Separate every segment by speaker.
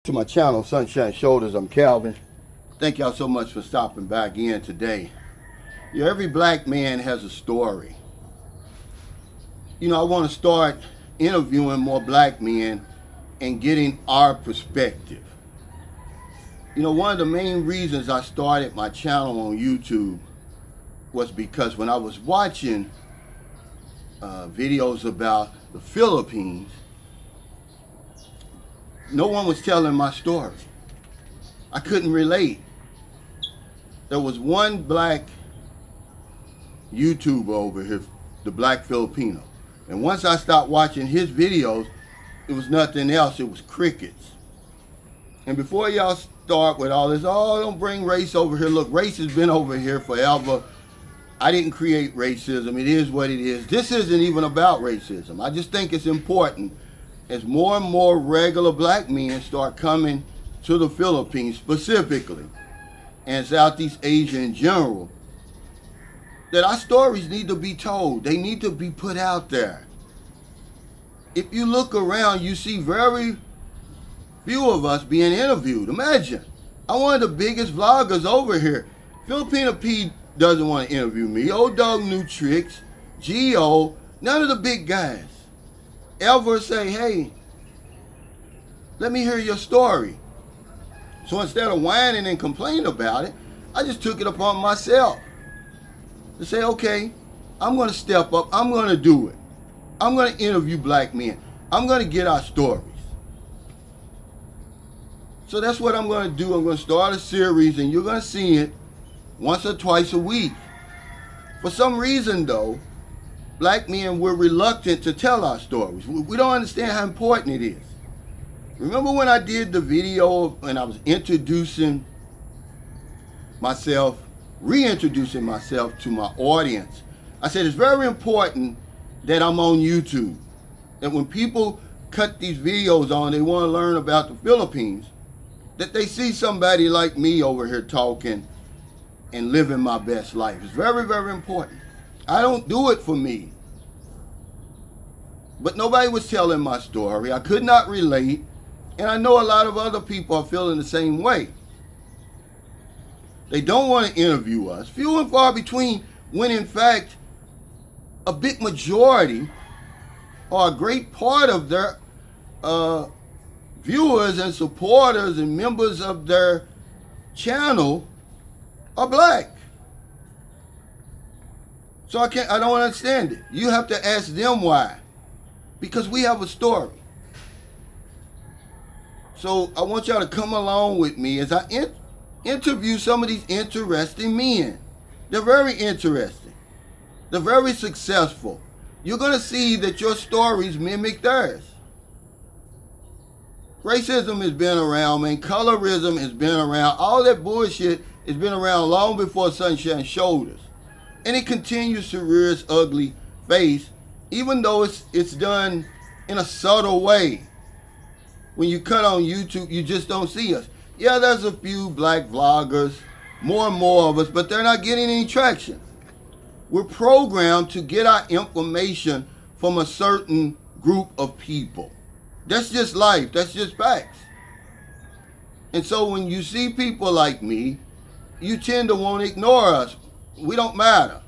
Speaker 1: To my channel, Sunshine Shoulders. I'm Calvin. Thank y'all so much for stopping by again today. Every black man has a story. I want to start interviewing more black men and getting our perspective. One of the main reasons I started my channel on YouTube was because when I was watching videos about the Philippines, no one was telling my story. I couldn't relate. There was one black YouTuber over here, the Black Filipino. And once I stopped watching his videos, it was nothing else. It was crickets. And before y'all start with all this, oh, don't bring race over here. Look, race has been over here forever. I didn't create racism. It is what it is. This isn't even about racism. I just think it's important as more and more regular black men start coming to the Philippines specifically, and Southeast Asia in general, that our stories need to be told. They need to be put out there. If you look around, you see very few of us being interviewed. Imagine, I'm one of the biggest vloggers over here. Filipino P doesn't want to interview me. Old Dog New Tricks, Geo, none of the big guys ever say, hey, let me hear your story. So instead of whining and complaining about it, I just took it upon myself to say, okay, I'm going to step up. I'm going to do it. I'm going to interview black men. I'm going to get our stories. So that's what I'm going to do. I'm going to start a series, and you're going to see it once or twice a week. For some reason, though, black men were reluctant to tell our stories. We don't understand how important it is. Remember when I did the video when I was introducing myself, reintroducing myself to my audience? I said it's very important that I'm on YouTube. That when people cut these videos on, they want to learn about the Philippines, that they see somebody like me over here talking and living my best life. It's very, very important. I don't do it for me. But nobody was telling my story. I could not relate. And I know a lot of other people are feeling the same way. They don't want to interview us. Few and far between, when in fact, a big majority or a great part of their viewers and supporters and members of their channel are black. So I don't understand it. You have to ask them why. Because we have a story. So I want y'all to come along with me as I interview some of these interesting men. They're very interesting. They're very successful. You're going to see that your stories mimic theirs. Racism has been around, man. Colorism has been around. All that bullshit has been around long before Sunshine Shoulders. And it continues to rear its ugly face, even though it's done in a subtle way. When you cut on YouTube, you just don't see us. Yeah, there's a few black vloggers, more and more of us, but they're not getting any traction. We're programmed to get our information from a certain group of people. That's just life. That's just facts. And so when you see people like me, you tend to want to ignore us. We don't matter.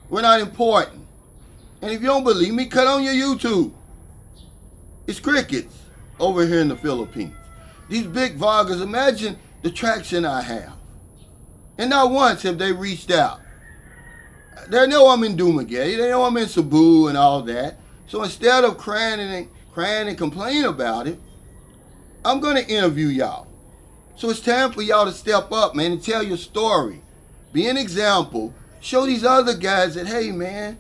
Speaker 1: We're not important. And if you don't believe me, cut on your YouTube. It's crickets over here in the Philippines. These big vloggers, imagine the traction I have. And not once have they reached out. They know I'm in Dumaguete. They know I'm in Cebu and all that. So instead of crying and complaining about it, I'm going to interview y'all. So it's time for y'all to step up, man, and tell your story. Be an example. Show these other guys that, hey, man,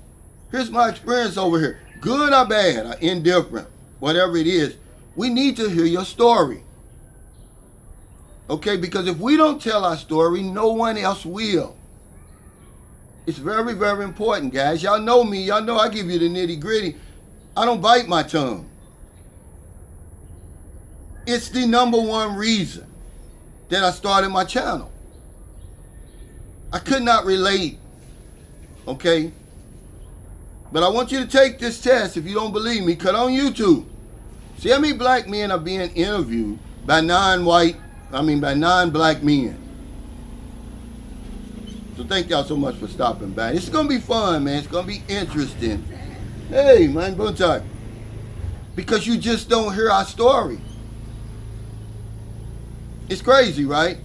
Speaker 1: here's my experience over here. Good or bad or indifferent, whatever it is, we need to hear your story. Okay, because if we don't tell our story, no one else will. It's very, very important, guys. Y'all know me. Y'all know I give you the nitty gritty. I don't bite my tongue. It's the #1 reason that I started my channel. I could not relate, okay? But I want you to take this test. If you don't believe me, cut on YouTube. See how many black men are being interviewed by non-black men. So thank y'all so much for stopping by. It's gonna be fun, man. It's gonna be interesting. Hey, man, Buntai. Because you just don't hear our story. It's crazy, right?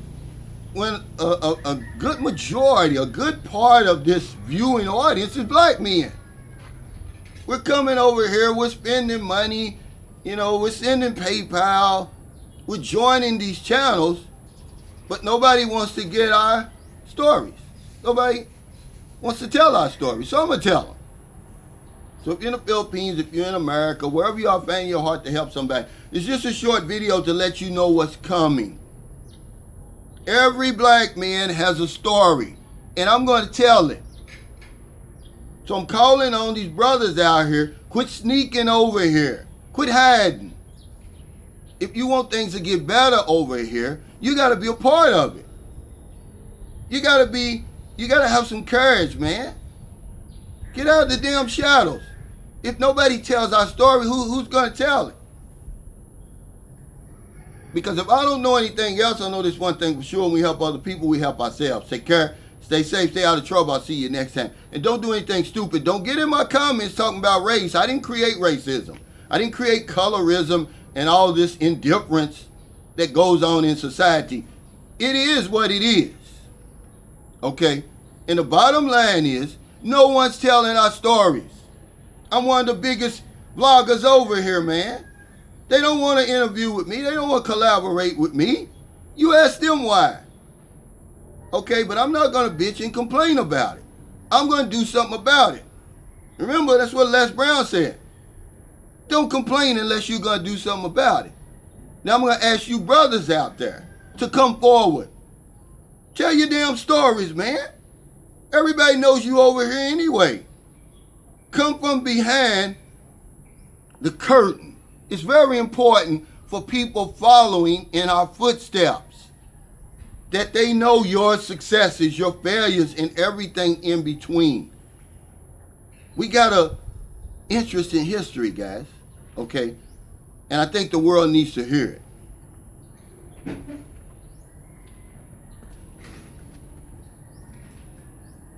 Speaker 1: When a good majority, a good part of this viewing audience is black men. We're coming over here, we're spending money, we're sending PayPal, we're joining these channels, but nobody wants to get our stories. Nobody wants to tell our stories, so I'm going to tell them. So if you're in the Philippines, if you're in America, wherever you are, find your heart to help somebody. It's just a short video to let you know what's coming. Every black man has a story, and I'm going to tell it. So I'm calling on these brothers out here, quit sneaking over here. Quit hiding. If you want things to get better over here, you got to be a part of it. You got to have some courage, man. Get out of the damn shadows. If nobody tells our story, who's going to tell it? Because if I don't know anything else, I know this one thing for sure. When we help other people, we help ourselves. Take care. Stay safe. Stay out of trouble. I'll see you next time. And don't do anything stupid. Don't get in my comments talking about race. I didn't create racism. I didn't create colorism and all this indifference that goes on in society. It is what it is. Okay? And the bottom line is, no one's telling our stories. I'm one of the biggest vloggers over here, man. They don't want to interview with me. They don't want to collaborate with me. You ask them why. Okay, but I'm not going to bitch and complain about it. I'm going to do something about it. Remember, that's what Les Brown said. Don't complain unless you're going to do something about it. Now I'm going to ask you brothers out there to come forward. Tell your damn stories, man. Everybody knows you over here anyway. Come from behind the curtain. It's very important for people following in our footsteps that they know your successes, your failures, and everything in between. We got an interest in history, guys, okay? And I think the world needs to hear it.